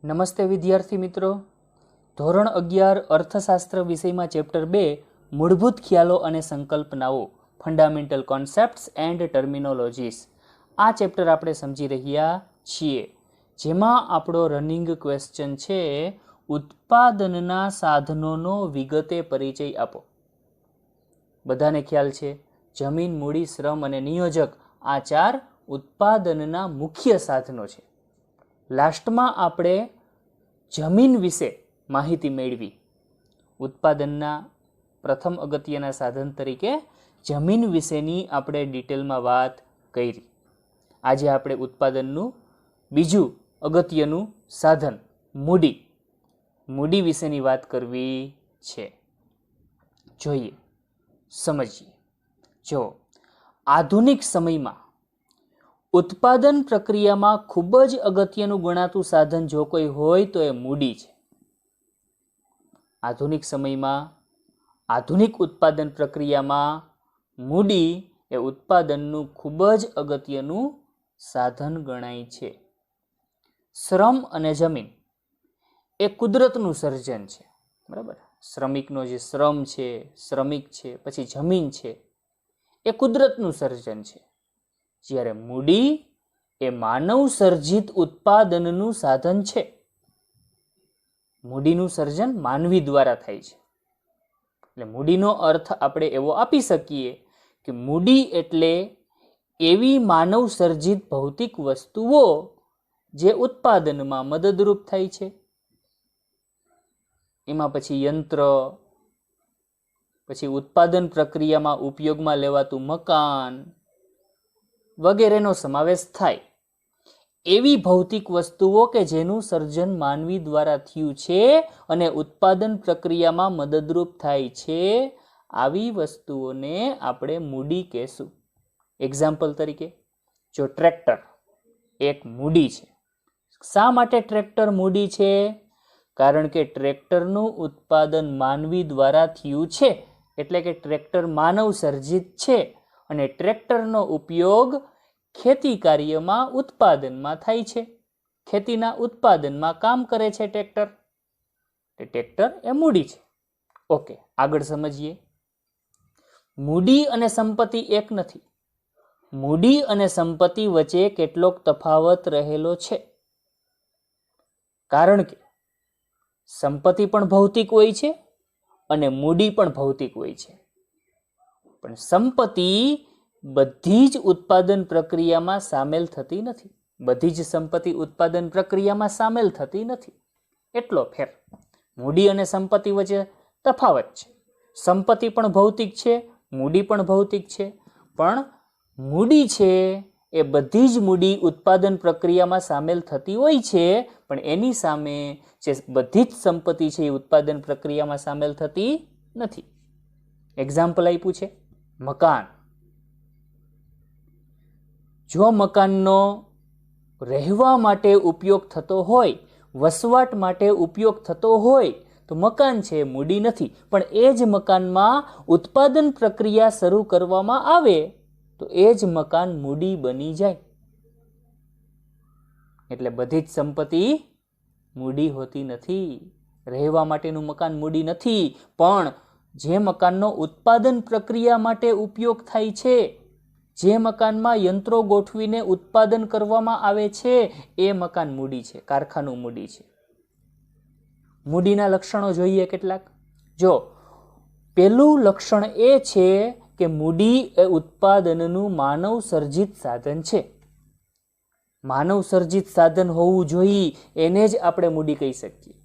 નમસ્તે વિદ્યાર્થી મિત્રો, ધોરણ 11 અર્થશાસ્ત્ર વિષયમાં ચેપ્ટર 2 મૂળભૂત ખ્યાલો અને સંકલ્પનાઓ ફંડામેન્ટલ કોન્સેપ્ટ્સ એન્ડ ટર્મિનોલોજીસ આ ચેપ્ટર આપણે સમજી રહ્યા છીએ, જેમાં આપણો રનિંગ ક્વેશ્ચન છે ઉત્પાદનના સાધનોનો વિગતે પરિચય આપો. બધાને ખ્યાલ છે જમીન, મૂડી, શ્રમ અને નિયોજક આ 4 ઉત્પાદનના મુખ્ય સાધનો છે. લાસ્ટમાં આપણે જમીન વિશે માહિતી મેળવી. ઉત્પાદનના પ્રથમ અગત્યના સાધન તરીકે જમીન વિશેની આપણે ડિટેલમાં વાત કરી. આજે આપણે ઉત્પાદનનું બીજું અગત્યનું સાધન મૂડી વિશેની વાત કરવી છે. જોઈએ, સમજીએ. જો આધુનિક સમયમાં ઉત્પાદન પ્રક્રિયામાં ખૂબ જ અગત્યનું ગણાતું સાધન જો કોઈ હોય તો એ મૂડી છે. આધુનિક સમયમાં આધુનિક ઉત્પાદન પ્રક્રિયામાં મૂડી એ ઉત્પાદનનું ખૂબ જ અગત્યનું સાધન ગણાય છે. શ્રમ અને જમીન એ કુદરતનું સર્જન છે, બરાબર. શ્રમિકનો જે શ્રમ છે, શ્રમિક છે, પછી જમીન છે, એ કુદરતનું સર્જન છે. જ્યારે મૂડી એ માનવ સર્જિત ઉત્પાદનનું સાધન છે. મૂડીનું સર્જન માનવી દ્વારા થાય છે. એટલે મૂડીનો અર્થ આપણે એવો આપી શકીએ કે મૂડી એટલે એવી માનવ સર્જિત ભૌતિક વસ્તુઓ જે ઉત્પાદનમાં મદદરૂપ થાય છે. એમાં પછી યંત્ર, પછી ઉત્પાદન પ્રક્રિયામાં ઉપયોગમાં લેવાતું મકાન વગેરેનો સમાવેશ થાય. એવી ભૌતિક વસ્તુઓ કે જેનું સર્જન માનવી દ્વારા થયું છે અને ઉત્પાદન પ્રક્રિયામાં મદદરૂપ થાય છે, આવી વસ્તુઓને આપણે મૂડી કહેશું. એક્ઝામ્પલ તરીકે જો ટ્રેક્ટર એક મૂડી છે. શા માટે ટ્રેક્ટર મૂડી છે? કારણ કે ટ્રેક્ટરનું ઉત્પાદન માનવી દ્વારા થયું છે, એટલે કે ટ્રેક્ટર માનવ સર્જિત છે અને ટ્રેક્ટરનો ઉપયોગ ખેતી કાર્યમાં ઉત્પાદનમાં થાય છે. ખેતીના ઉત્પાદનમાં કામ કરે છે ટ્રેક્ટર. ટ્રેક્ટર એ મૂડી છે. ઓકે, આગળ સમજીએ. મૂડી અને સંપત્તિ એક નથી. મૂડી અને સંપત્તિ વચ્ચે કેટલોક તફાવત રહેલો છે. કારણ કે સંપત્તિ પણ ભૌતિક હોય છે અને મૂડી પણ ભૌતિક હોય છે. પણ સંપત્તિ બધી જ ઉત્પાદન પ્રક્રિયામાં સામેલ થતી નથી. બધી જ સંપત્તિ ઉત્પાદન પ્રક્રિયામાં સામેલ થતી નથી. એટલો ફેર. મૂડી અને સંપત્તિ વચ્ચે તફાવત છે. સંપત્તિ પણ ભૌતિક છે, મૂડી પણ ભૌતિક છે, પણ મૂડી છે એ બધી જ મૂડી ઉત્પાદન પ્રક્રિયામાં સામેલ થતી હોય છે, પણ એની સામે જે બધી જ સંપત્તિ છે એ ઉત્પાદન પ્રક્રિયામાં સામેલ થતી નથી. એક્ઝામ્પલ આપ્યું છે મકાન. જો મકાનનો રહેવા માટે ઉપયોગ થતો હોય, વસવાટ માટે ઉપયોગ થતો હોય, તો મકાન છે મૂડી નથી. પણ એ જ મકાનમાં ઉત્પાદન પ્રક્રિયા શરૂ કરવામાં આવે તો એ જ મકાન મૂડી બની જાય. એટલે બધી જ સંપત્તિ મૂડી હોતી નથી. રહેવા માટેનું મકાન મૂડી નથી, પણ જે મકાનનો ઉત્પાદન પ્રક્રિયા માટે ઉપયોગ થાય છે, જે મકાનમાં યંત્રો ગોઠવીને ઉત્પાદન કરવામાં આવે છે, એ મકાન મૂડી છે, કારખાનું મૂડી છે. મૂડીના લક્ષણો જોઈએ કેટલાક. જો પહેલું લક્ષણ એ છે કે મૂડી એ ઉત્પાદનનું માનવ સર્જિત સાધન છે. માનવ સર્જિત સાધન હોવું જોઈએ, એને જ આપણે મૂડી કહી શકીએ.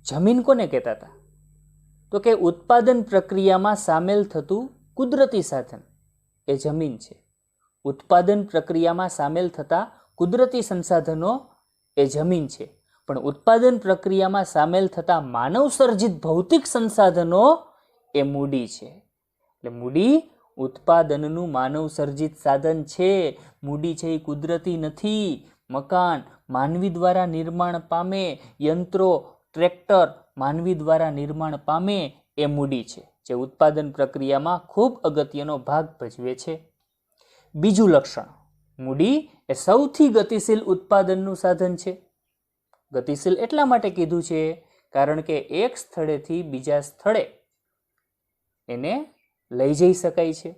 જમીન કોને કહેતા હતા? તો કે ઉત્પાદન પ્રક્રિયામાં સામેલ થતું કુદરતી સાધન એ જમીન છે. ઉત્પાદન પ્રક્રિયામાં સામેલ થતા કુદરતી સંસાધનો એ જમીન છે. પણ ઉત્પાદન પ્રક્રિયામાં સામેલ થતા માનવ સર્જિત ભૌતિક સંસાધનો એ મૂડી છે. એટલે મૂડી ઉત્પાદનનું માનવ સર્જિત સાધન છે. મૂડી છે એ કુદરતી નથી. મકાન માનવી દ્વારા નિર્માણ પામે, યંત્રો, ટ્રેક્ટર માનવી દ્વારા નિર્માણ પામે, એ મૂડી છે, જે ઉત્પાદન પ્રક્રિયામાં ખૂબ અગત્યનો ભાગ ભજવે છે. બીજું લક્ષણ મૂડી એ સૌથી ગતિશીલ ઉત્પાદનનું સાધન છે. ગતિશીલ એટલા માટે કીધું છે કારણ કે એક સ્થળેથી બીજા સ્થળે એને લઈ જઈ શકાય છે.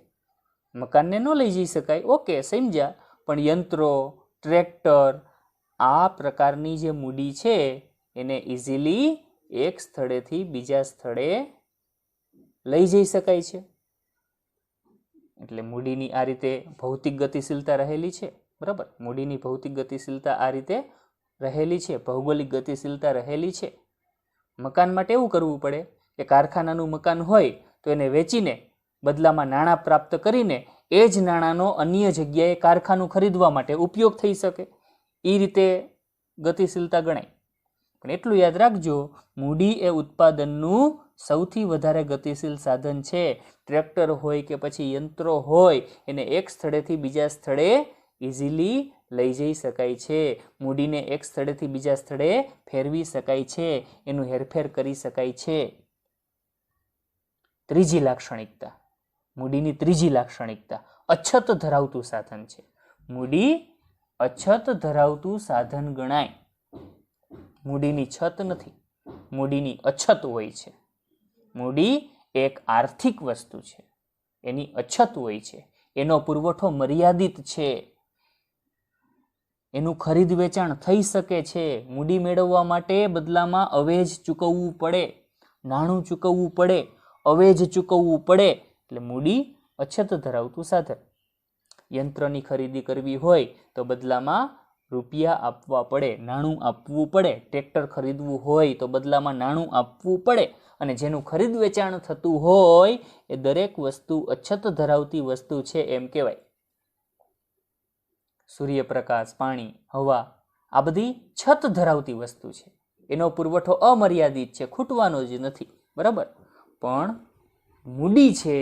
મકાનને ન લઈ જઈ શકાય, ઓકે સમજ્યા, પણ યંત્રો, ટ્રેક્ટર, આ પ્રકારની જે મૂડી છે એને ઇઝીલી એક સ્થળેથી બીજા સ્થળે લઈ જઈ શકાય છે. એટલે મૂડીની આ રીતે ભૌતિક ગતિશીલતા રહેલી છે. બરાબર, મૂડીની ભૌતિક ગતિશીલતા આ રીતે રહેલી છે, ભૌગોલિક ગતિશીલતા રહેલી છે. મકાન માટે એવું કરવું પડે કે કારખાનાનું મકાન હોય તો એને વેચીને બદલામાં નાણાં પ્રાપ્ત કરીને એ જ નાણાંનો અન્ય જગ્યાએ કારખાનું ખરીદવા માટે ઉપયોગ થઈ શકે, એ રીતે ગતિશીલતા ગણાય. પણ એટલું યાદ રાખજો, મૂડી એ ઉત્પાદનનું સૌથી વધારે ગતિશીલ સાધન છે. ટ્રેક્ટર હોય કે પછી યંત્રો હોય એને એક સ્થળેથી બીજા સ્થળે ઇઝીલી લઈ જઈ શકાય છે. મૂડીને એક સ્થળેથી બીજા સ્થળે ફેરવી શકાય છે, એનું હેરફેર કરી શકાય છે. ત્રીજી લાક્ષણિકતા, મૂડીની ત્રીજી લાક્ષણિકતા, અછત ધરાવતું સાધન છે. મૂડી અછત ધરાવતું સાધન ગણાય. મૂડીની છત નથી, મૂડીની અછત હોય છે. મૂડી એક આર્થિક વસ્તુ છે, એની અછત હોય છે, એનો પુરવઠો મર્યાદિત છે, એનું ખરીદ વેચાણ થઈ શકે છે. મૂડી મેળવવા માટે બદલામાં અવેજ ચૂકવવું પડે, નાણું ચૂકવવું પડે, અવેજ ચૂકવવું પડે. એટલે મૂડી અછત ધરાવતું સાધન. યંત્રની ખરીદી કરવી હોય તો બદલામાં રૂપિયા આપવા પડે, નાણું આપવું પડે. ટ્રેક્ટર ખરીદવું હોય તો બદલામાં નાણું આપવું પડે. અને જેનું ખરીદ વેચાણ થતું હોય એ દરેક વસ્તુ અછત ધરાવતી વસ્તુ છે એમ કહેવાય. સૂર્યપ્રકાશ, પાણી, હવા, આ બધી છત ધરાવતી વસ્તુ છે. એનો પુરવઠો અમર્યાદિત છે, ખૂટવાનો જ નથી. બરાબર, પણ મૂડી છે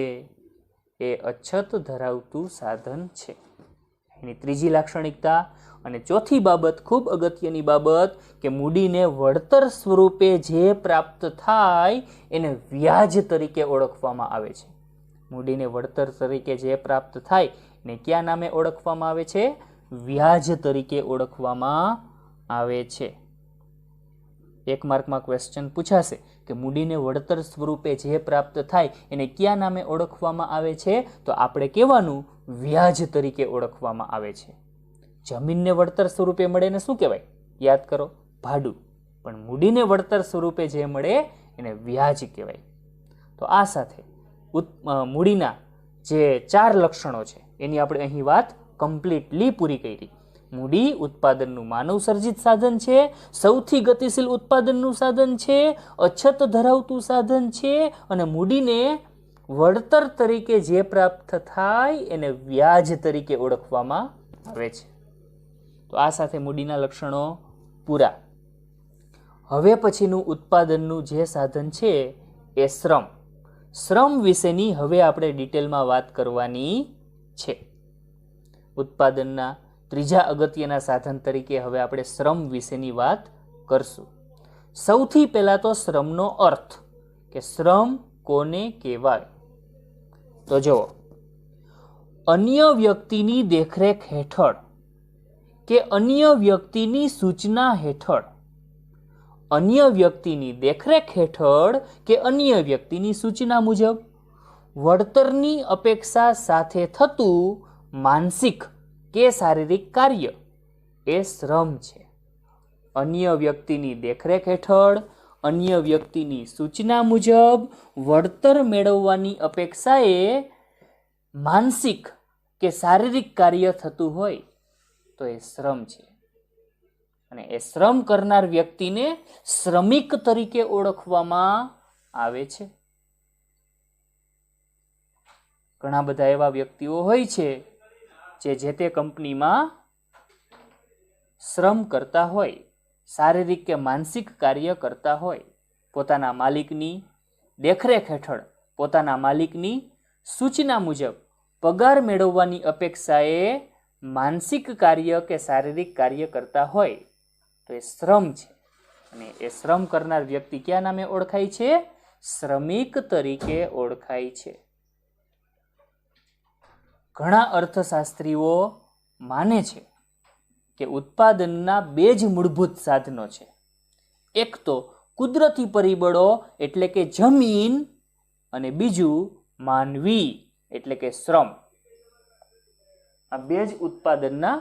એ અછત ધરાવતું સાધન છે. એની ત્રીજી લાક્ષણિકતા. અને ચોથી બાબત, ખૂબ અગત્યની બાબત, કે મૂડીને વળતર સ્વરૂપે જે પ્રાપ્ત થાય એને વ્યાજ તરીકે ઓળખવામાં આવે છે. મૂડીને વળતર તરીકે જે પ્રાપ્ત થાય એને કયા નામે ઓળખવામાં આવે છે? વ્યાજ તરીકે ઓળખવામાં આવે છે. એક માર્કમાં ક્વેશ્ચન પૂછાશે કે મૂડીને વળતર સ્વરૂપે જે પ્રાપ્ત થાય એને કયા નામે ઓળખવામાં આવે છે? તો આપણે કહેવાનું વ્યાજ તરીકે ઓળખવામાં આવે છે. જમીનને વળતર સ્વરૂપે મળે એને શું કહેવાય? યાદ કરો, ભાડું. પણ મૂડીને વળતર સ્વરૂપે જે મળે એને વ્યાજ કહેવાય. તો આ સાથે મૂડીના જે 4 લક્ષણો છે એની આપણે અહીં વાત કમ્પ્લીટલી પૂરી કરી. મૂડી ઉત્પાદનનું માનવ સર્જિત સાધન છે, સૌથી ગતિશીલ ઉત્પાદનનું સાધન છે, અછત ધરાવતું સાધન છે, અને મૂડીને વળતર તરીકે જે પ્રાપ્ત થાય એને વ્યાજ તરીકે ઓળખવામાં આવે છે. તો આ સાથે મૂડીના લક્ષણો પૂરા. હવે પછીનું ઉત્પાદનનું જે સાધન છે એ શ્રમ. શ્રમ વિશેની હવે આપણે ડિટેલમાં વાત કરવાની છે. ઉત્પાદનના ત્રીજા અગત્યના સાધન તરીકે હવે આપણે શ્રમ વિશેની વાત કરશું. સૌથી પહેલા તો શ્રમનો અર્થ, કે શ્રમ કોને કહેવાય? તો જુઓ, અન્ય વ્યક્તિની દેખરેખ હેઠળ કે અન્ય વ્યક્તિની સૂચના હેઠળ, અન્ય વ્યક્તિની દેખરેખ હેઠળ કે અન્ય વ્યક્તિની સૂચના મુજબ વળતરની અપેક્ષા સાથે થતું માનસિક કે શારીરિક કાર્ય એ શ્રમ છે. અન્ય વ્યક્તિની દેખરેખ હેઠળ, અન્ય વ્યક્તિની સૂચના મુજબ વળતર મેળવવાની અપેક્ષાએ માનસિક કે શારીરિક કાર્ય થતું હોય તો એ શ્રમ છે. અને એ શ્રમ કરનાર વ્યક્તિને શ્રમિક તરીકે ઓળખવામાં આવે છે. ઘણા બધા એવા વ્યક્તિઓ હોય છે જે તે કંપનીમાં શ્રમ કરતા હોય, શારીરિક કે માનસિક કાર્ય કરતા હોય, પોતાના માલિકની દેખરેખ હેઠળ, પોતાના માલિકની સૂચના મુજબ પગાર મેળવવાની અપેક્ષાએ માનસિક કાર્ય કે શારીરિક કાર્ય કરતા હોય તો એ શ્રમ છે. અને એ શ્રમ કરનાર વ્યક્તિ કયા નામે ઓળખાય છે? શ્રમિક તરીકે ઓળખાય છે. ઘણા અર્થશાસ્ત્રીઓ માને છે કે ઉત્પાદનના બે જ મૂળભૂત સાધનો છે, એક તો કુદરતી પરિબળો એટલે કે જમીન અને બીજું માનવી એટલે કે શ્રમ. આ બે જ ઉત્પાદનના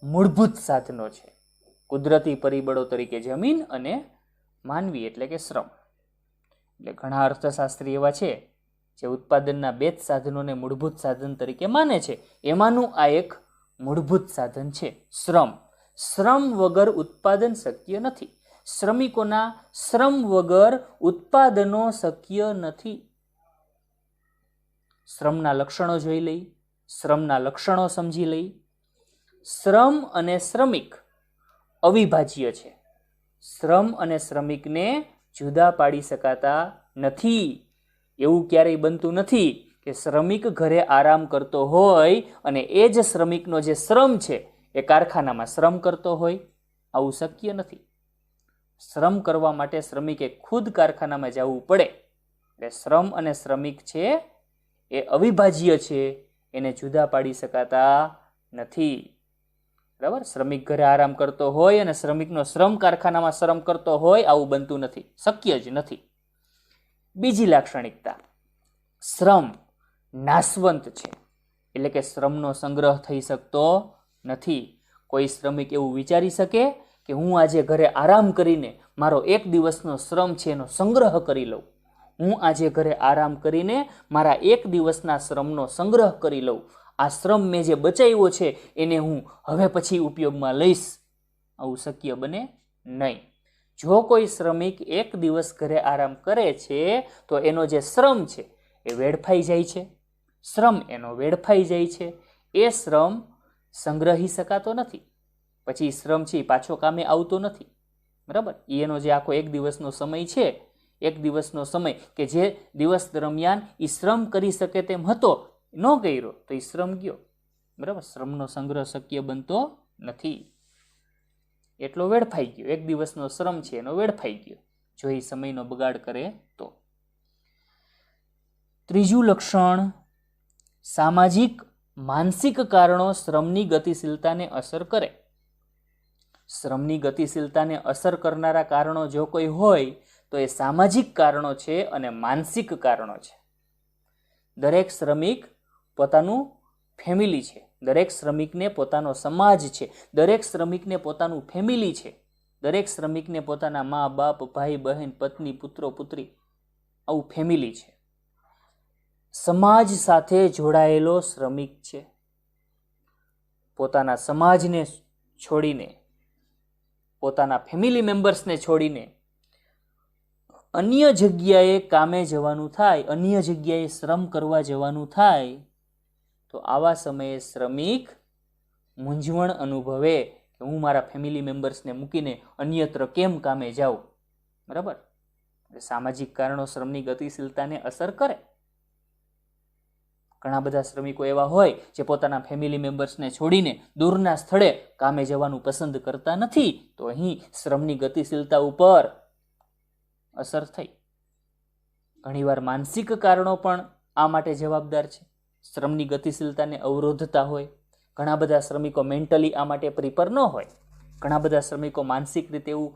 મૂળભૂત સાધનો છે, કુદરતી પરિબળો તરીકે જમીન અને માનવી એટલે કે શ્રમ. એટલે ઘણા અર્થશાસ્ત્રી એવા છે જે ઉત્પાદનના બે જ સાધનોને મૂળભૂત સાધન તરીકે માને છે. એમાંનું આ એક મૂળભૂત સાધન છે શ્રમ. શ્રમ વગર ઉત્પાદન શક્ય નથી. શ્રમિકોના શ્રમ વગર ઉત્પાદનો શક્ય નથી. શ્રમના લક્ષણો જોઈ લઈ, શ્રમના લક્ષણો સમજી લઈ. શ્રમ અને શ્રમિક અવિભાજ્ય છે. શ્રમ અને શ્રમિકને જુદા પાડી શકાતા નથી. એવું ક્યારેય બનતું નથી કે શ્રમિક ઘરે આરામ કરતો હોય અને એ જ શ્રમિકનો જે શ્રમ છે એ કારખાનામાં શ્રમ કરતો હોય. આવું શક્ય નથી. શ્રમ કરવા માટે શ્રમિકે ખુદ કારખાનામાં જવું પડે. એટલે શ્રમ અને શ્રમિક છે એ અવિભાજ્ય છે, એને જુદા પાડી શકાતા નથી. બરાબર? શ્રમિક ઘરે આરામ કરતો હોય અને શ્રમિકનો શ્રમ કારખાનામાં શ્રમ કરતો હોય, આવું બનતું નથી, શક્ય જ નથી. બીજી લાક્ષણિકતા, શ્રમ નાશવંત છે, એટલે કે શ્રમનો સંગ્રહ થઈ શકતો નથી. કોઈ શ્રમિક એવું વિચારી શકે કે હું આજે ઘરે આરામ કરીને મારો એક દિવસનો શ્રમ છે એનો સંગ્રહ કરી લઉં. હું આજે ઘરે આરામ કરીને મારા એક દિવસના શ્રમનો સંગ્રહ કરી લઉં. આ શ્રમ મેં જે બચાવ્યો છે એને હું હવે પછી ઉપયોગમાં લઈશ. આવું શક્ય બને નહીં. જો કોઈ શ્રમિક એક દિવસ ઘરે આરામ કરે છે તો એનો જે શ્રમ છે એ વેડફાઈ જાય છે. શ્રમ એનો વેડફાઈ જાય છે. એ શ્રમ સંગ્રહી શકાતો નથી. પછી શ્રમ છે એ પાછો કામે આવતો નથી. બરાબર? એનો જે આખો એક દિવસનો સમય છે, એક દિવસનો સમય કે જે દિવસ દરમિયાન એ શ્રમ કરી શકે તેમ હતો, ન કર્યો તો એ શ્રમ ગયો. બરાબર? શ્રમનો સંગ્રહ શક્ય બનતો નથી. એટલો વેડફાઈ ગયો. એક દિવસનો શ્રમ છે એનો વેડફાઈ ગયો, જો એ સમયનો બગાડ કરે તો. ત્રીજું લક્ષણ, સામાજિક માનસિક કારણો શ્રમની ગતિશીલતાને અસર કરે. શ્રમની ગતિશીલતાને અસર કરનારા કારણો જો કોઈ હોય તો એ સામાજિક કારણો છે અને માનસિક કારણો છે. દરેક શ્રમિક પોતાનું ફેમિલી છે, દરેક શ્રમિકને પોતાનો સમાજ છે, દરેક શ્રમિકને પોતાનું ફેમિલી છે, દરેક શ્રમિકને પોતાના મા બાપ, ભાઈ બહેન, પત્ની, પુત્રો પુત્રી, આવું ફેમિલી છે. સમાજ સાથે જોડાયેલો શ્રમિક છે. પોતાના સમાજને છોડીને, પોતાના ફેમિલી મેમ્બર્સને છોડીને અન્ય જગ્યાએ કામે જવાનું થાય, અન્ય જગ્યાએ શ્રમ કરવા જવાનું થાય તો આવા સમયે શ્રમિક મૂંઝવણ અનુભવે કે હું મારા ફેમિલી મેમ્બર્સને મૂકીને અન્યત્ર કેમ કામે જાઉં. બરાબર? સામાજિક કારણો શ્રમની ગતિશીલતાને અસર કરે. ઘણા બધા શ્રમિકો એવા હોય જે પોતાના ફેમિલી મેમ્બર્સને છોડીને દૂરના સ્થળે કામે જવાનું પસંદ કરતા નથી, તો અહીં શ્રમની ગતિશીલતા ઉપર અસર થઈ. ઘણીવાર માનસિક કારણો પણ આ માટે જવાબદાર છે. શ્રમની ગતિશીલતાને અવરોધતા હોય. ઘણા બધા શ્રમિકો મેન્ટલી આ માટે પ્રિપેર ન હોય. ઘણા બધા શ્રમિકો માનસિક રીતે એવું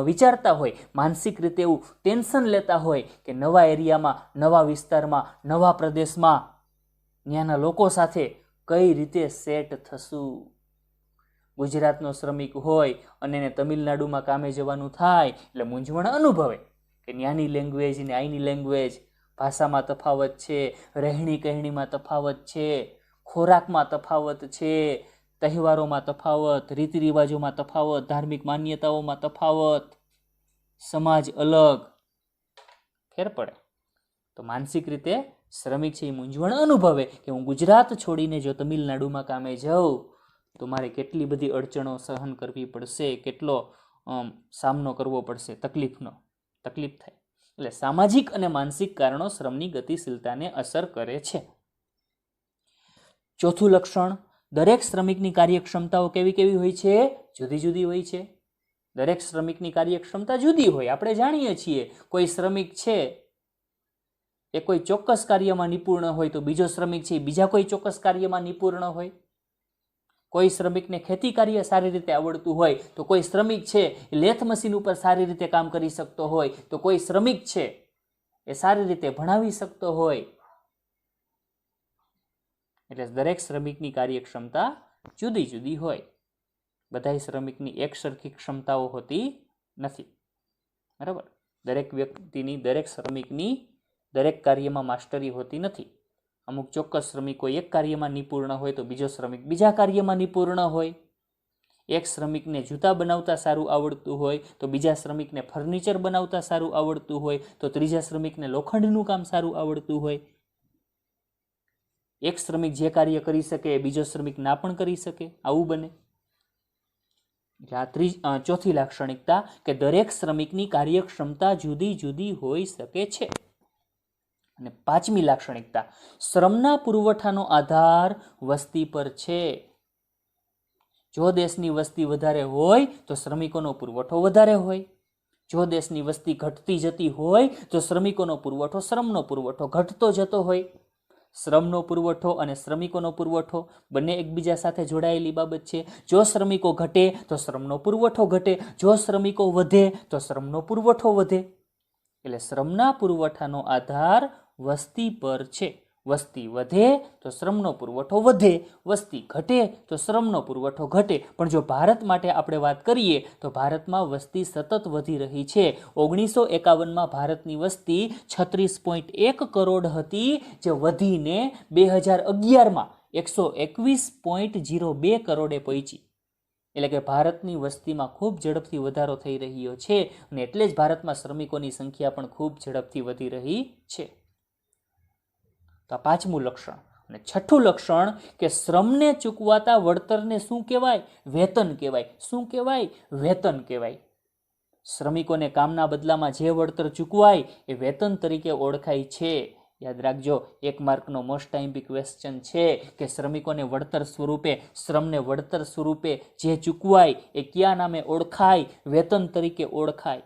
વિચારતા હોય, માનસિક રીતે એવું ટેન્શન લેતા હોય કે નવા એરિયામાં, નવા વિસ્તારમાં, નવા પ્રદેશમાં ત્યાંના લોકો સાથે કઈ રીતે સેટ થશું. ગુજરાતનો શ્રમિક હોય અને એને તમિલનાડુમાં કામે જવાનું થાય એટલે મૂંઝવણ અનુભવે કે ત્યાંની લેંગ્વેજ ને અહીંની લેંગ્વેજ, ભાષામાં તફાવત છે, રહેણી કહેણીમાં તફાવત છે, ખોરાકમાં તફાવત છે, તહેવારોમાં તફાવત, રીતિ રિવાજોમાં તફાવત, ધાર્મિક માન્યતાઓમાં તફાવત, સમાજ અલગ, ફેર પડે. તો માનસિક રીતે શ્રમિક છે એ મૂંઝવણ અનુભવે કે હું ગુજરાત છોડીને જો તમિલનાડુમાં કામે જાઉં તો મારે કેટલી બધી અડચણો સહન કરવી પડશે, કેટલો સામનો કરવો પડશે, તકલીફ થાય. એટલે સામાજિક અને માનસિક કારણો શ્રમની ગતિશીલતાને અસર કરે છે. ચોથું લક્ષણ, દરેક શ્રમિકની કાર્યક્ષમતાઓ કેવી હોય છે? જુદી જુદી હોય છે. દરેક શ્રમિકની કાર્યક્ષમતા જુદી હોય. આપણે જાણીએ છીએ કોઈ શ્રમિક છે એ કોઈ ચોક્કસ કાર્યમાં નિપુણ હોય તો બીજો શ્રમિક છે એ બીજા કોઈ ચોક્કસ કાર્યમાં નિપુણ હોય. કોઈ શ્રમિકને ખેતી કાર્ય સારી રીતે આવડતું હોય તો કોઈ શ્રમિક છે એ લેથ મશીન ઉપર સારી રીતે કામ કરી શકતો હોય તો કોઈ શ્રમિક છે એ સારી રીતે ભણાવી શકતો હોય. એટલે દરેક શ્રમિકની કાર્યક્ષમતા જુદી જુદી હોય. બધા શ્રમિકની એક સરખી ક્ષમતાઓ હોતી નથી. બરાબર. દરેક વ્યક્તિની, દરેક શ્રમિકની દરેક કાર્યમાં માસ્ટરી હોતી નથી. અમુક ચોક્કસ શ્રમિકો એક કાર્યમાં નિપુર્ણ હોય તો બીજો શ્રમિક બીજા કાર્યમાં નિપુર્ણ હોય. એક શ્રમિકને જૂતા બનાવતા સારું આવડતું હોય તો બીજા શ્રમિકને ફર્નિચર બનાવતા સારું આવડતું હોય તો ત્રીજા શ્રમિકને લોખંડનું કામ સારું આવડતું હોય. એક શ્રમિક જે કાર્ય કરી શકે બીજો શ્રમિક ના પણ કરી શકે, આવું બને. ચોથી લાક્ષણિકતા કે દરેક શ્રમિકની કાર્યક્ષમતા જુદી જુદી હોઈ શકે છે. અને પાંચમી લાક્ષણિકતા, શ્રમના પુરવઠાનો આધાર વસ્તી પર છે. જો દેશની વસ્તી વધારે હોય તો શ્રમિકોનો પુરવઠો વધારે હોય. જો દેશની વસ્તી ઘટતી જતી હોય તો શ્રમિકોનો પુરવઠો, શ્રમનો પુરવઠો ઘટતો જતો હોય. શ્રમનો પુરવઠો અને શ્રમિકોનો પુરવઠો બંને એકબીજા સાથે જોડાયેલી બાબત છે. જો શ્રમિકો ઘટે તો શ્રમનો પુરવઠો ઘટે, જો શ્રમિકો વધે તો શ્રમનો પુરવઠો વધે. એટલે શ્રમના પુરવઠાનો આધાર વસ્તી પર છે. વસ્તી વધે તો શ્રમનો પુરવઠો વધે, વસ્તી ઘટે તો શ્રમનો પુરવઠો ઘટે. પણ જો ભારત માટે આપણે વાત કરીએ તો ભારતમાં વસ્તી સતત વધી રહી છે. 1951માં ભારતની વસ્તી 36.1 કરોડ હતી, જે વધીને 2011માં 121.02 કરોડે પહોંચી. એટલે કે ભારતની વસ્તીમાં ખૂબ ઝડપથી વધારો થઈ રહ્યો છે અને એટલે જ ભારતમાં શ્રમિકોની સંખ્યા પણ ખૂબ ઝડપથી વધી રહી છે. તો આ પાંચમું લક્ષણ. અને છઠ્ઠું લક્ષણ કે શ્રમને ચૂકવાતા વળતરને શું કહેવાય? વેતન કહેવાય. શું કહેવાય? વેતન કહેવાય. શ્રમિકોને કામના બદલામાં જે વળતર ચૂકવાય એ વેતન તરીકે ઓળખાય છે. યાદ રાખજો, 1 માર્કનો મોસ્ટ ટાઈમ્પી ક્વેશ્ચન છે કે શ્રમિકોને વળતર સ્વરૂપે, શ્રમને વળતર સ્વરૂપે જે ચૂકવાય એ કયા નામે ઓળખાય? વેતન તરીકે ઓળખાય.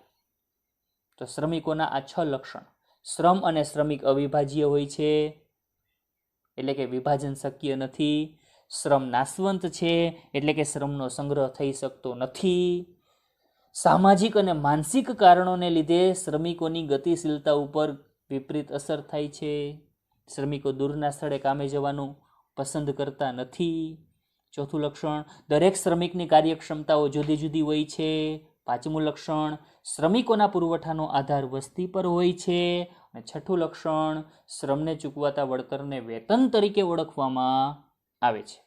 તો શ્રમિકોના આ 6 લક્ષણ. શ્રમ અને શ્રમિક અવિભાજ્ય હોય છે, એટલે કે વિભાજન શક્ય નથી. શ્રમ નાશવંત છે, એટલે કે શ્રમનો સંગ્રહ થઈ શકતો નથી. સામાજિક અને માનસિક કારણોને લીધે શ્રમિકોની ગતિશીલતા ઉપર વિપરીત અસર થાય છે. શ્રમિકો દૂરના સ્થળે કામે જવાનું પસંદ કરતા નથી. ચોથું લક્ષણ, દરેક શ્રમિકની કાર્યક્ષમતાઓ જુદી જુદી હોય છે. પાંચમું લક્ષણ, શ્રમિકોના પુરવઠાનો આધાર વસ્તી પર હોય છે. અને છઠ્ઠું લક્ષણ, શ્રમને ચૂકવાતા વળતરને વેતન તરીકે ઓળખવામાં આવે છે.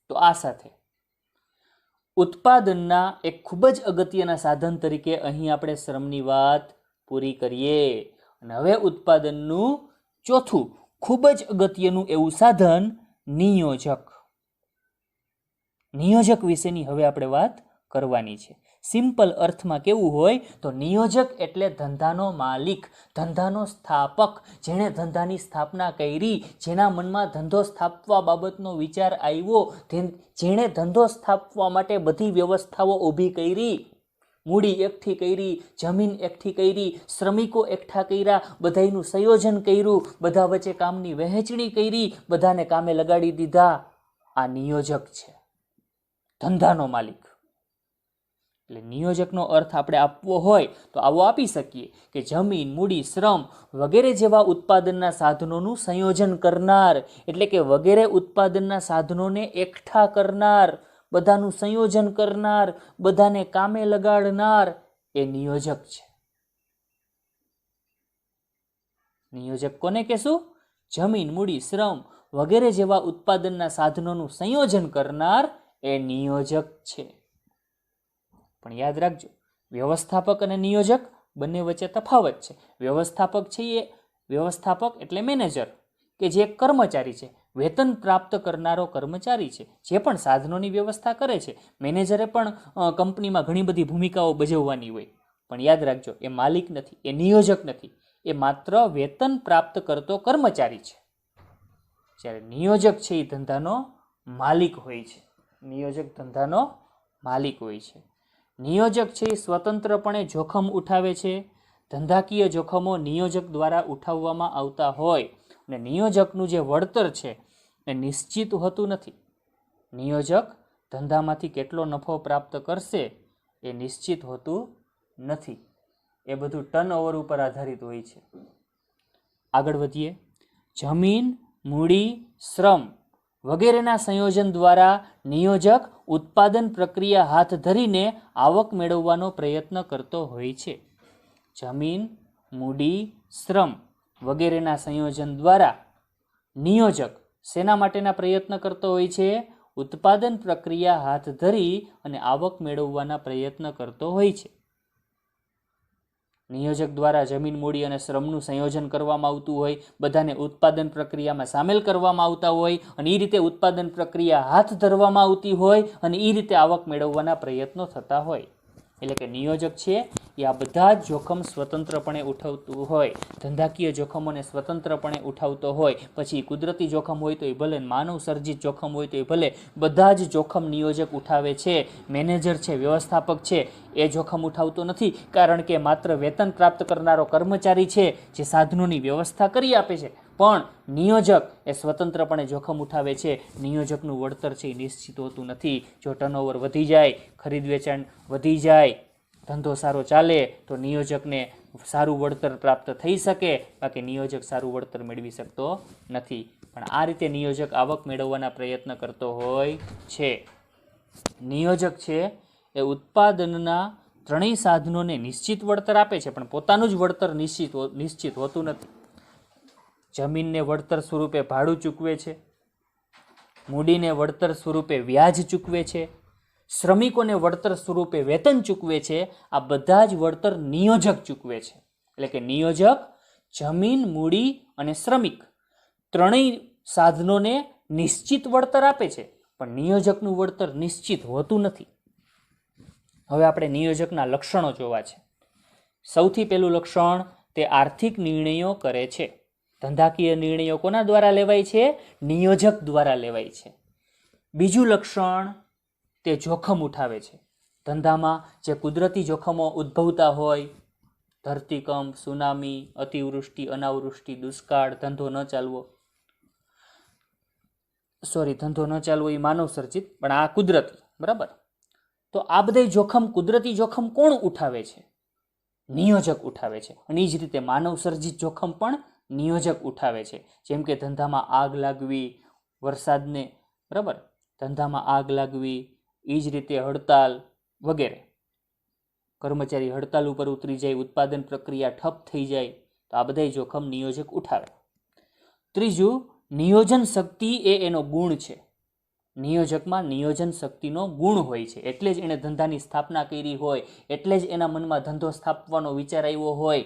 તો આ સાથે ઉત્પાદનના એક ખૂબ જ અગત્યના સાધન તરીકે અહીં આપણે શ્રમની વાત પૂરી કરીએ. અને હવે ઉત્પાદનનું ચોથું ખૂબ જ અગત્યનું એવું સાધન નિયોજક. નિયોજક વિશેની હવે આપણે વાત કરવાની છે. સિમ્પલ અર્થમાં કેવું હોય તો નિયોજક એટલે ધંધાનો માલિક, ધંધાનો સ્થાપક, જેણે ધંધાની સ્થાપના કરી, જેના મનમાં ધંધો સ્થાપવા બાબતનો વિચાર આવ્યો, જેણે ધંધો સ્થાપવા માટે બધી વ્યવસ્થાઓ ઊભી કરી, મૂડી એકઠી કરી, જમીન એકઠી કરી, શ્રમિકો એકઠા કર્યા, બધાનું સંયોજન કર્યું, બધા વચ્ચે કામની વહેંચણી કરી, બધાને કામે લગાડી દીધા. આ નિયોજક છે, ધંધાનો માલિક. એટલે નિયોજકનો અર્થ આપણે આપવો હોય તો આવો આપી શકીએ કે જમીન, મૂડી, શ્રમ વગેરે જેવા ઉત્પાદનના સાધનોનું સંયોજન કરનાર, એટલે કે વગેરે ઉત્પાદનના સાધનોને એકઠા કરનાર, બધાનું સંયોજન કરનાર, બધાને કામે લગાડનાર એ નિયોજક છે. નિયોજક કોને કહેશું? જમીન, મૂડી, શ્રમ વગેરે જેવા ઉત્પાદનના સાધનોનું સંયોજન કરનાર એ નિયોજક છે. પણ યાદ રાખજો, વ્યવસ્થાપક અને નિયોજક બંને વચ્ચે તફાવત છે. વ્યવસ્થાપક એટલે મેનેજર, કે જે કર્મચારી છે, વેતન પ્રાપ્ત કરનારો કર્મચારી છે, જે પણ સાધનોની વ્યવસ્થા કરે છે. મેનેજરે પણ કંપનીમાં ઘણી બધી ભૂમિકાઓ ભજવવાની હોય, પણ યાદ રાખજો, એ માલિક નથી, એ નિયોજક નથી, એ માત્ર વેતન પ્રાપ્ત કરતો કર્મચારી છે. જ્યારે નિયોજક છે એ ધંધાનો માલિક હોય છે. નિયોજક ધંધાનો માલિક હોય છે. નિયોજક છે એ સ્વતંત્રપણે જોખમ ઉઠાવે છે. ધંધાકીય જોખમો નિયોજક દ્વારા ઉઠાવવામાં આવતા હોય અને નિયોજકનું જે વળતર છે એ નિશ્ચિત હોતું નથી. નિયોજક ધંધામાંથી કેટલો નફો પ્રાપ્ત કરશે એ નિશ્ચિત હોતું નથી. એ બધું ટર્નઓવર ઉપર આધારિત હોય છે. આગળ વધીએ. જમીન, મૂડી, શ્રમ વગેરેના સંયોજન દ્વારા નિયોજક ઉત્પાદન પ્રક્રિયા હાથ ધરીને આવક મેળવવાનો પ્રયત્ન કરતો હોય છે. જમીન, મૂડી, શ્રમ વગેરેના સંયોજન દ્વારા નિયોજક શેના માટેના પ્રયત્ન કરતો હોય છે? ઉત્પાદન પ્રક્રિયા હાથ ધરી અને આવક મેળવવાના પ્રયત્ન કરતો હોય છે. નિયોજક દ્વારા જમીન, મૂડી અને શ્રમનું સંયોજન કરવામાં આવતું હોય, બધાને ઉત્પાદન પ્રક્રિયામાં સામેલ કરવામાં આવતા હોય અને એ રીતે ઉત્પાદન પ્રક્રિયા હાથ ધરવામાં આવતી હોય અને એ રીતે આવક મેળવવાના પ્રયત્નો થતા હોય. એટલે કે નિયોજક છે એ આ બધા જ જોખમ સ્વતંત્રપણે ઉઠાવતું હોય, ધંધાકીય જોખમોને સ્વતંત્રપણે ઉઠાવતો હોય. પછી કુદરતી જોખમ હોય તો એ ભલે, માનવ સર્જિત જોખમ હોય તો એ ભલે, બધા જ જોખમ નિયોજક ઉઠાવે છે. મેનેજર છે, વ્યવસ્થાપક છે, એ જોખમ ઉઠાવતો નથી, કારણ કે માત્ર વેતન પ્રાપ્ત કરનારો કર્મચારી છે જે સાધનોની વ્યવસ્થા કરી આપે છે. પણ નિયોજક એ સ્વતંત્રપણે જોખમ ઉઠાવે છે. નિયોજકનું વળતર છે એ નિશ્ચિત હોતું નથી. જો ટર્નઓવર વધી જાય, ખરીદ વેચાણ વધી જાય, ધંધો સારો ચાલે તો નિયોજકને સારું વળતર પ્રાપ્ત થઈ શકે, બાકી નિયોજક સારું વળતર મેળવી શકતો નથી. પણ આ રીતે નિયોજક આવક મેળવવાના પ્રયત્ન કરતો હોય છે. નિયોજક છે એ ઉત્પાદનના ત્રણેય સાધનોને નિશ્ચિત વળતર આપે છે, પણ પોતાનું જ વળતર નિશ્ચિત હોતું નથી. જમીનને વળતર સ્વરૂપે ભાડું ચૂકવે છે, મૂડીને વળતર સ્વરૂપે વ્યાજ ચૂકવે છે, શ્રમિકોને વળતર સ્વરૂપે વેતન ચૂકવે છે. આ બધા જ વળતર નિયોજક ચૂકવે છે. એટલે કે નિયોજક જમીન, મૂડી અને શ્રમિક ત્રણેય સાધનોને નિશ્ચિત વળતર આપે છે, પણ નિયોજકનું વળતર નિશ્ચિત હોતું નથી. હવે આપણે નિયોજકના લક્ષણો જોવા છે. સૌથી પહેલું લક્ષણ, તે આર્થિક નિર્ણયો કરે છે. ધંધાકીય નિર્ણયો કોના દ્વારા લેવાય છે? નિયોજક દ્વારા લેવાય છે. બીજું લક્ષણ, તે જોખમ ઉઠાવે છે. ધંધામાં જે કુદરતી જોખમો ઉદ્ભવતા હોય, ધરતીકંપ, સુનામી, અતિવૃષ્ટિ, અનાવૃષ્ટિ, દુષ્કાળ, ધંધો ન ચાલવો એ માનવ સર્જિત, પણ આ કુદરતી, બરાબર? તો આ બધા જોખમ, કુદરતી જોખમ કોણ ઉઠાવે છે? નિયોજક ઉઠાવે છે. અને એ જ રીતે માનવ સર્જિત જોખમ પણ નિયોજક ઉઠાવે છે. જેમ કે ધંધામાં આગ લાગવી, વરસાદને, બરાબર, ધંધામાં આગ લાગવી, એ જ રીતે હડતાલ વગેરે. કર્મચારી હડતાલ ઉપર ઉતરી જાય, ઉત્પાદન પ્રક્રિયા ઠપ થઈ જાય, તો આ બધા જોખમ નિયોજક ઉઠાવે. ત્રીજું, નિયોજન શક્તિ એ એનો ગુણ છે. નિયોજકમાં નિયોજન શક્તિનો ગુણ હોય છે. એટલે જ એણે ધંધાની સ્થાપના કરી હોય, એટલે જ એના મનમાં ધંધો સ્થાપવાનો વિચાર આવ્યો હોય,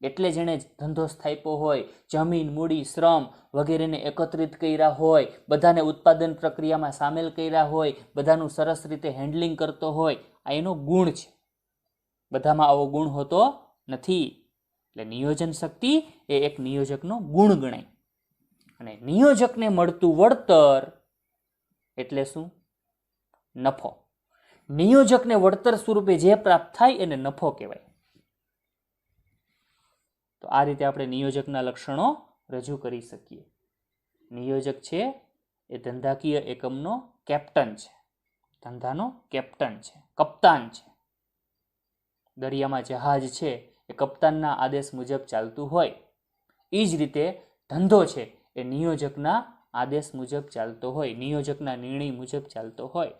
એટલે જ એણે ધંધો સ્થાપ્યો હોય. જમીન, મૂડી, શ્રમ વગેરેને એકત્રિત કર્યા હોય, બધાને ઉત્પાદન પ્રક્રિયામાં સામેલ કર્યા હોય, બધાનું સરસ રીતે હેન્ડલિંગ કરતો હોય, આ એનો ગુણ છે. બધામાં આવો ગુણ હોતો નથી. એટલે નિયોજન શક્તિ એ એક નિયોજકનો ગુણ ગણાય. અને નિયોજકને મળતું વળતર એટલે શું? નફો. નિયોજકને વળતર સ્વરૂપે જે પ્રાપ્ત થાય એને નફો કહેવાય. તો આ રીતે આપણે નિયોજકના લક્ષણો રજૂ કરી શકીએ. નિયોજક છે એ ધંધાકીય એકમનો કેપ્ટન છે, ધંધાનો કેપ્ટન છે, કપ્તાન છે. દરિયામાં જહાજ છે એ કપ્તાનના આદેશ મુજબ ચાલતું હોય, એ જ રીતે ધંધો છે એ નિયોજકના આદેશ મુજબ ચાલતો હોય, નિયોજકના નિર્ણય મુજબ ચાલતો હોય.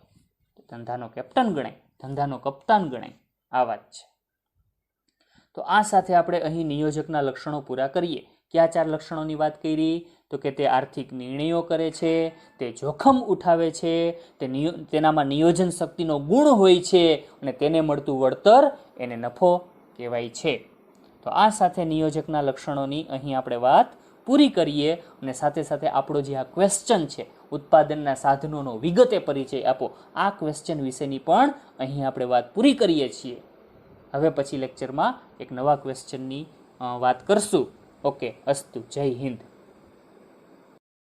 ધંધાનો કેપ્ટન ગણાય, ધંધાનો કપ્તાન ગણાય. આ વાત છે. તો આ સાથે આપણે અહીં નિયોજકના લક્ષણો પૂરા કરીએ. કયા 4 લક્ષણોની વાત કરી? તો કે તે આર્થિક નિર્ણયો કરે છે, તે જોખમ ઉઠાવે છે, તેનામાં નિયોજન શક્તિનો ગુણ હોય છે, અને તેને મળતું વળતર એને નફો કહેવાય છે. તો આ સાથે નિયોજકના લક્ષણોની અહીં આપણે વાત પૂરી કરીએ. અને સાથે સાથે આપણો જે આ ક્વેશ્ચન છે, ઉત્પાદનના સાધનોનો વિગતે પરિચય આપો, આ ક્વેશ્ચન વિશેની પણ અહીં આપણે વાત પૂરી કરીએ છીએ. હવે પછી લેક્ચરમાં એક નવા ક્વેશ્ચનની વાત કરશું. ઓકે, અસ્તુ, જય હિન્દ.